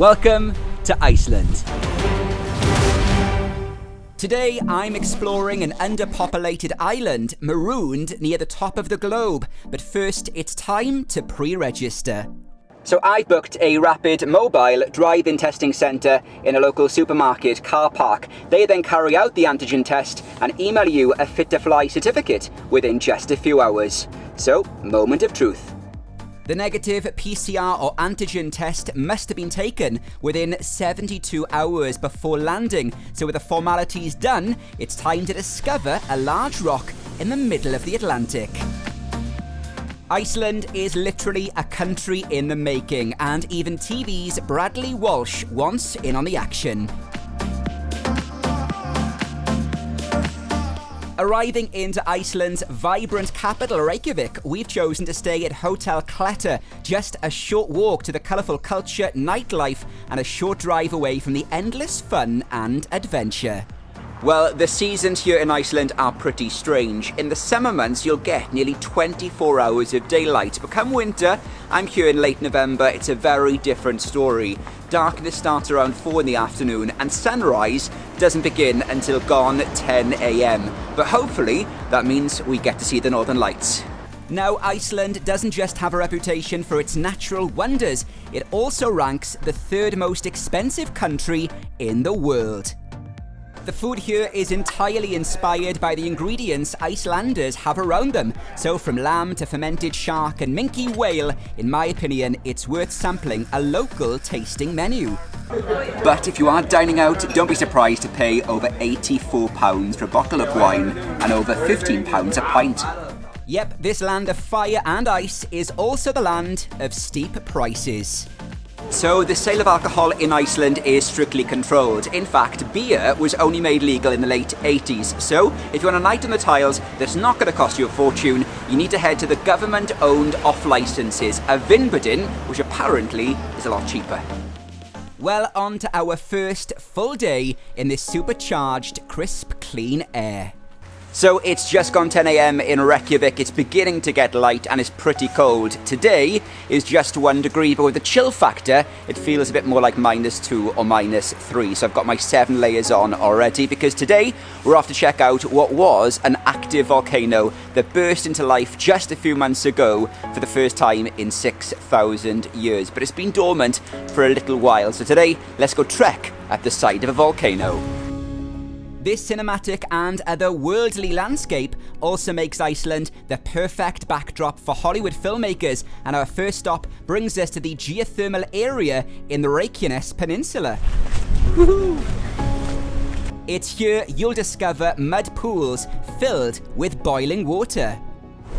Welcome to Iceland. Today I'm exploring an underpopulated island marooned near the top of the globe, but first it's time to pre-register. So I booked a rapid mobile drive-in testing centre in a local supermarket car park. They then carry out the antigen test and email you a fit-to-fly certificate within just a few hours. So, moment of truth. The negative PCR or antigen test must have been taken within 72 hours before landing. So with the formalities done, it's time to discover a large rock in the middle of the Atlantic. Iceland is literally a country in the making, and even TV's Bradley Walsh wants in on the action. Arriving into Iceland's vibrant capital, Reykjavik, we've chosen to stay at Hotel Klettur, just a short walk to the colourful culture, nightlife, and a short drive away from the endless fun and adventure. Well, the seasons here in Iceland are pretty strange. In the summer months, you'll get nearly 24 hours of daylight. But come winter, I'm here in late November, it's a very different story. Darkness starts around 4 in the afternoon, and sunrise doesn't begin until gone 10 a.m. But hopefully, that means we get to see the Northern Lights. Now, Iceland doesn't just have a reputation for its natural wonders, it also ranks the third most expensive country in the world. The food here is entirely inspired by the ingredients Icelanders have around them. So from lamb to fermented shark and minke whale, in my opinion, it's worth sampling a local tasting menu. But if you are dining out, don't be surprised to pay over £84 for a bottle of wine and over £15 a pint. Yep, this land of fire and ice is also the land of steep prices. So the sale of alcohol in Iceland is strictly controlled. In fact, beer was only made legal in the late 80s. So if you want a night on the tiles that's not going to cost you a fortune, you need to head to the government-owned off-licenses, a Vinbudin, which apparently is a lot cheaper. Well, on to our first full day in this supercharged, crisp, clean air. So it's just gone 10 a.m. in Reykjavik, it's beginning to get light and it's pretty cold. Today is just 1 degree, but with the chill factor, it feels a bit more like -2 or -3. So I've got my 7 layers on already, because today we're off to check out what was an active volcano that burst into life just a few months ago for the first time in 6,000 years. But it's been dormant for a little while, so today let's go trek at the side of a volcano. This cinematic and otherworldly landscape also makes Iceland the perfect backdrop for Hollywood filmmakers, and our first stop brings us to the geothermal area in the Reykjanes Peninsula. Woohoo! It's here you'll discover mud pools filled with boiling water.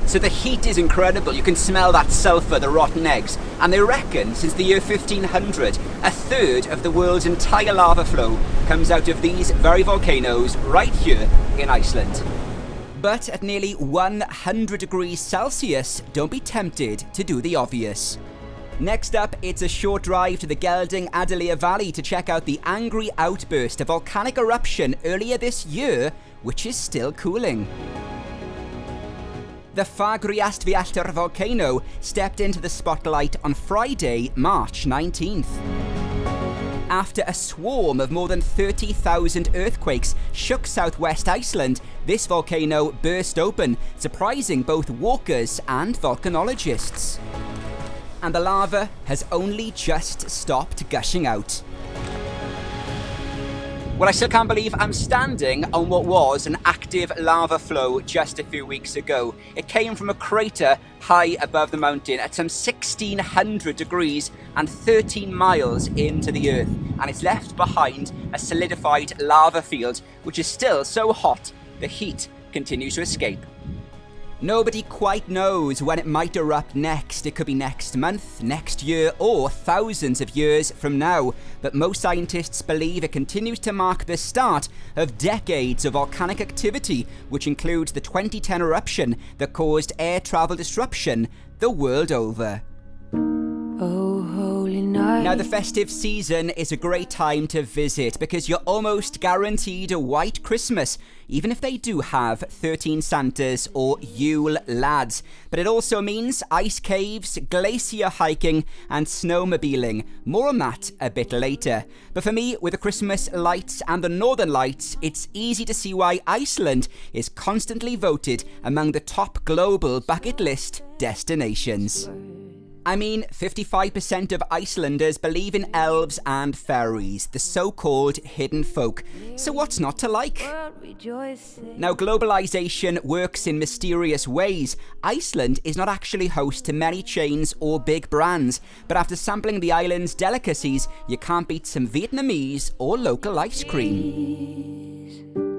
So the heat is incredible, you can smell that sulphur, the rotten eggs, and they reckon since the year 1500, a third of the world's entire lava flow comes out of these very volcanoes right here in Iceland. But at nearly 100 degrees Celsius, don't be tempted to do the obvious. Next up, it's a short drive to the Gelding Adalia Valley to check out the angry outburst, a volcanic eruption earlier this year, which is still cooling. The Fagriastvialtar volcano stepped into the spotlight on Friday, March 19th. After a swarm of more than 30,000 earthquakes shook southwest Iceland, this volcano burst open, surprising both walkers and volcanologists. And the lava has only just stopped gushing out. Well, I still can't believe I'm standing on what was an active lava flow just a few weeks ago. It came from a crater high above the mountain at some 1,600 degrees and 13 miles into the earth. And it's left behind a solidified lava field, which is still so hot, the heat continues to escape. Nobody quite knows when it might erupt next. It could be next month, next year, or thousands of years from now. But most scientists believe it continues to mark the start of decades of volcanic activity, which includes the 2010 eruption that caused air travel disruption the world over. Oh, holy night. Now, the festive season is a great time to visit because you're almost guaranteed a white Christmas, even if they do have 13 Santas or Yule lads. But it also means ice caves, glacier hiking and snowmobiling. More on that a bit later. But for me, with the Christmas lights and the Northern Lights, it's easy to see why Iceland is constantly voted among the top global bucket list destinations. I mean, 55% of Icelanders believe in elves and fairies, the so-called hidden folk. So what's not to like? Now, globalization works in mysterious ways. Iceland is not actually host to many chains or big brands, but after sampling the island's delicacies, you can't beat some Vietnamese or local ice cream.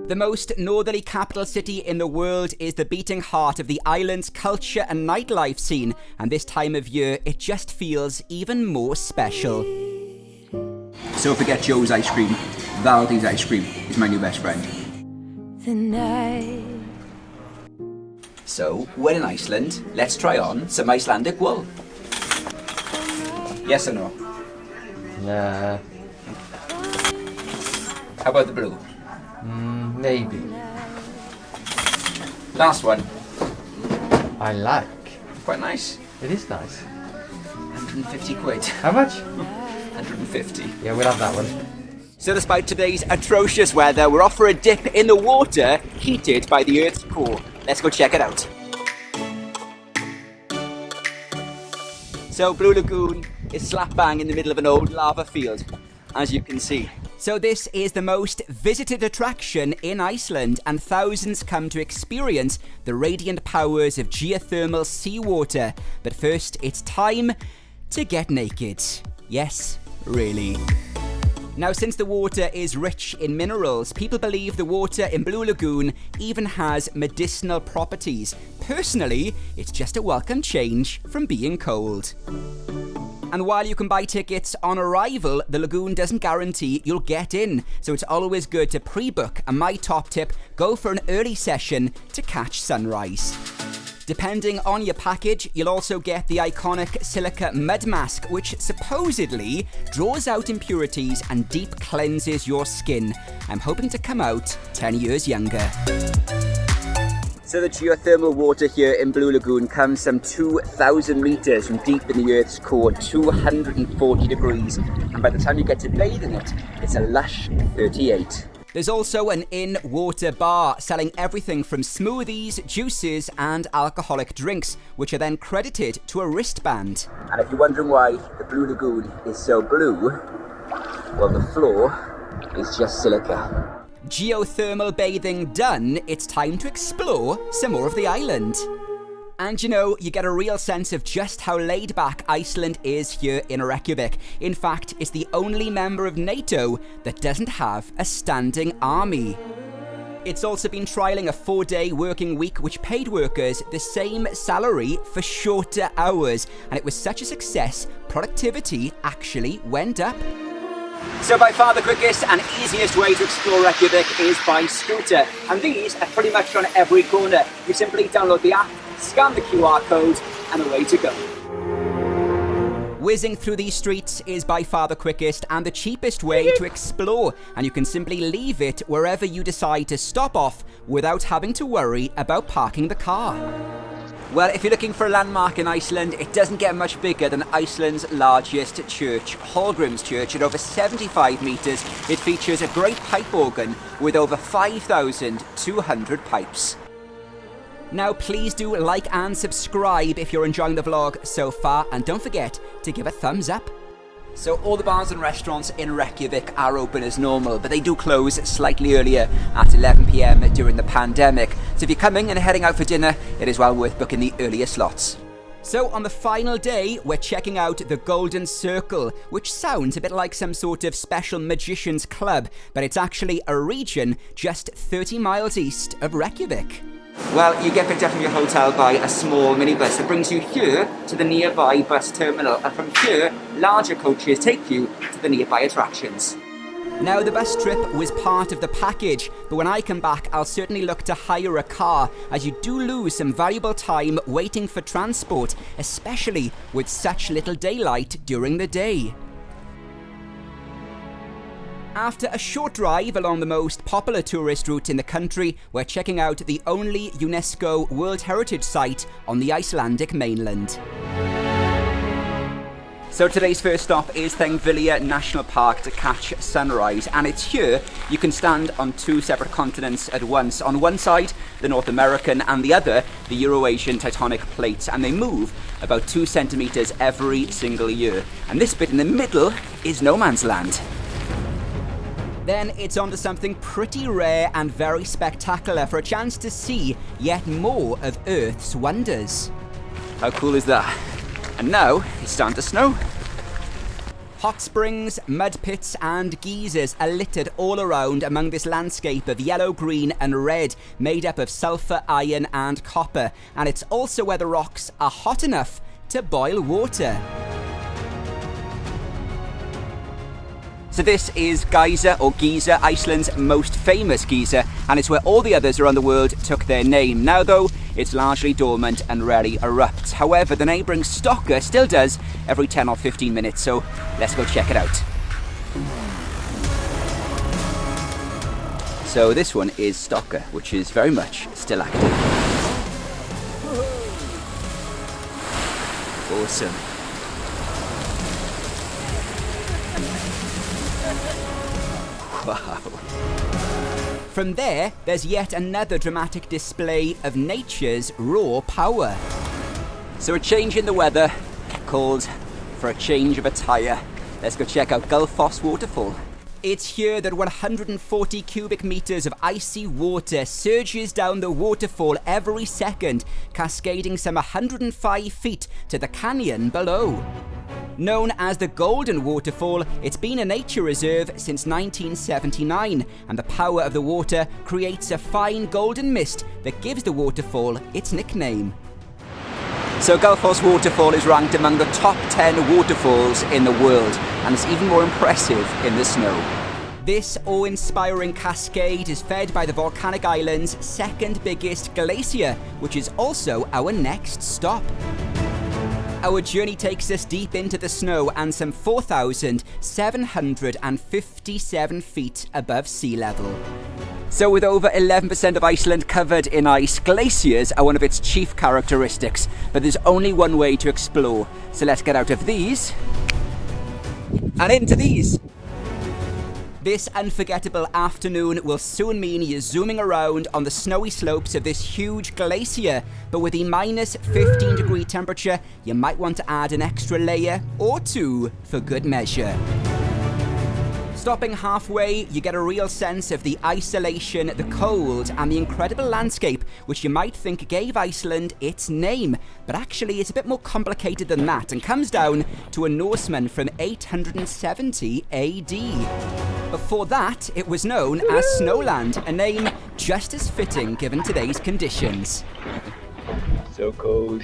The most northerly capital city in the world is the beating heart of the island's culture and nightlife scene, and this time of year it just feels even more special. So forget Joe's ice cream, Valdi's ice cream is my new best friend. So, we're in Iceland, let's try on some Icelandic wool. Yes or no? Nah. How about the blue? Maybe. Last one. I like. Quite nice. It is nice. 150 quid. How much? 150. Yeah, we'll have that one. So despite today's atrocious weather, we're off for a dip in the water heated by the Earth's core. Let's go check it out. So Blue Lagoon is slap bang in the middle of an old lava field, as you can see. So this is the most visited attraction in Iceland, and thousands come to experience the radiant powers of geothermal seawater. But first, it's time to get naked. Yes, really. Now, since the water is rich in minerals, people believe the water in Blue Lagoon even has medicinal properties. Personally, it's just a welcome change from being cold. And while you can buy tickets on arrival, the lagoon doesn't guarantee you'll get in. So it's always good to pre-book, and my top tip, go for an early session to catch sunrise. Depending on your package, you'll also get the iconic silica mud mask, which supposedly draws out impurities and deep cleanses your skin. I'm hoping to come out 10 years younger. So the geothermal water here in Blue Lagoon comes some 2,000 meters from deep in the Earth's core, 240 degrees. And by the time you get to bathe in it, it's a lush 38. There's also an in-water bar selling everything from smoothies, juices and alcoholic drinks, which are then credited to a wristband. And if you're wondering why the Blue Lagoon is so blue, well, the floor is just silica. Geothermal bathing done, it's time to explore some more of the island. And you know, you get a real sense of just how laid back Iceland is here in Reykjavik. In fact, it's the only member of NATO that doesn't have a standing army. It's also been trialling a 4-day working week which paid workers the same salary for shorter hours. And it was such a success, productivity actually went up. So by far the quickest and easiest way to explore Reykjavik is by scooter. And these are pretty much on every corner. You simply download the app, scan the QR code, and away to go. Whizzing through these streets is by far the quickest and the cheapest way to explore, and you can simply leave it wherever you decide to stop off without having to worry about parking the car. Well, if you're looking for a landmark in Iceland, it doesn't get much bigger than Iceland's largest church, Hallgrím's Church. At over 75 metres, it features a great pipe organ with over 5,200 pipes. Now, please do like and subscribe if you're enjoying the vlog so far, and don't forget to give a thumbs up. So all the bars and restaurants in Reykjavik are open as normal, but they do close slightly earlier at 11 PM during the pandemic. So if you're coming and heading out for dinner, it is well worth booking the earlier slots. So on the final day, we're checking out the Golden Circle, which sounds a bit like some sort of special magician's club, but it's actually a region just 30 miles east of Reykjavik. Well, you get picked up from your hotel by a small minibus that brings you here to the nearby bus terminal, and from here, larger coaches take you to the nearby attractions. Now, the bus trip was part of the package, but when I come back, I'll certainly look to hire a car, as you do lose some valuable time waiting for transport, especially with such little daylight during the day. After a short drive along the most popular tourist route in the country, we're checking out the only UNESCO World Heritage Site on the Icelandic mainland. So today's first stop is Thingvellir National Park to catch sunrise, and it's here you can stand on two separate continents at once. On one side, the North American, and the other, the Eurasian tectonic plates, and they move about 2 centimeters every single year. And this bit in the middle is no man's land. Then it's on to something pretty rare and very spectacular for a chance to see yet more of Earth's wonders. How cool is that? And now it's starting to snow. Hot springs, mud pits and geysers are littered all around among this landscape of yellow, green and red made up of sulphur, iron and copper. And it's also where the rocks are hot enough to boil water. So this is Geysir, or Geysir, Iceland's most famous geyser, and it's where all the others around the world took their name. Now though, it's largely dormant and rarely erupts. However, the neighbouring Stokkr still does every 10 or 15 minutes, so let's go check it out. So this one is Stokkr, which is very much still active. Awesome. Wow. From there, there's yet another dramatic display of nature's raw power. So a change in the weather calls for a change of attire. Let's go check out Gullfoss Waterfall. It's here that 140 cubic meters of icy water surges down the waterfall every second, cascading some 105 feet to the canyon below. Known as the Golden Waterfall, it's been a nature reserve since 1979, and the power of the water creates a fine golden mist that gives the waterfall its nickname. So Gullfoss Waterfall is ranked among the top 10 waterfalls in the world, and it's even more impressive in the snow. This awe-inspiring cascade is fed by the volcanic island's second biggest glacier, which is also our next stop. Our journey takes us deep into the snow and some 4,757 feet above sea level. So with over 11% of Iceland covered in ice, glaciers are one of its chief characteristics, but there's only one way to explore. So let's get out of these and into these. This unforgettable afternoon will soon mean you're zooming around on the snowy slopes of this huge glacier, but with the minus 15 degree temperature, you might want to add an extra layer or two for good measure. Stopping halfway, you get a real sense of the isolation, the cold, and the incredible landscape, which you might think gave Iceland its name. But actually, it's a bit more complicated than that, and comes down to a Norseman from 870 AD. Before that, it was known as Snowland, a name just as fitting given today's conditions. So cold.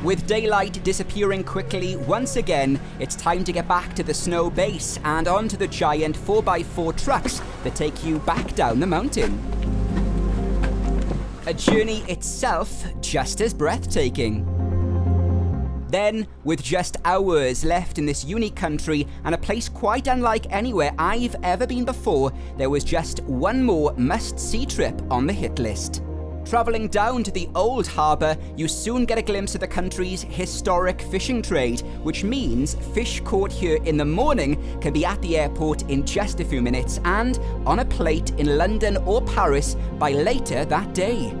With daylight disappearing quickly once again, it's time to get back to the snow base and onto the giant 4x4 trucks that take you back down the mountain. A journey itself just as breathtaking. Then, with just hours left in this unique country and a place quite unlike anywhere I've ever been before, there was just one more must-see trip on the hit list. Travelling down to the old harbour, you soon get a glimpse of the country's historic fishing trade, which means fish caught here in the morning can be at the airport in just a few minutes and on a plate in London or Paris by later that day.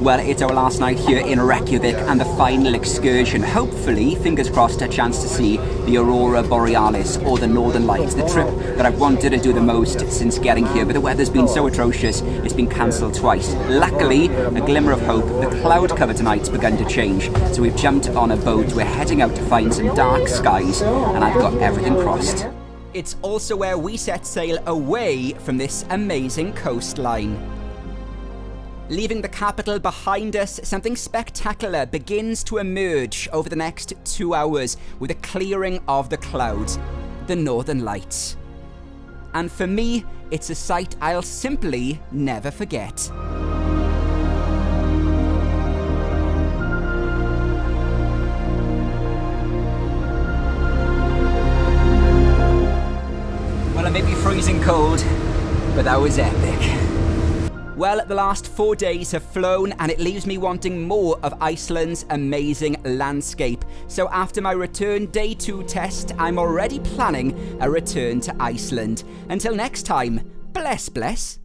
Well, it's our last night here in Reykjavik and the final excursion. Hopefully, fingers crossed, a chance to see the Aurora Borealis or the Northern Lights, the trip that I've wanted to do the most since getting here, but the weather's been so atrocious, it's been cancelled twice. Luckily, a glimmer of hope, the cloud cover tonight's begun to change, so we've jumped on a boat, we're heading out to find some dark skies, and I've got everything crossed. It's also where we set sail away from this amazing coastline. Leaving the capital behind us, something spectacular begins to emerge over the next 2 hours with a clearing of the clouds, the Northern Lights. And for me, it's a sight I'll simply never forget. Well, I may be freezing cold, but that was epic. Well, the last 4 days have flown and it leaves me wanting more of Iceland's amazing landscape. So after my return day 2 test, I'm already planning a return to Iceland. Until next time, bless.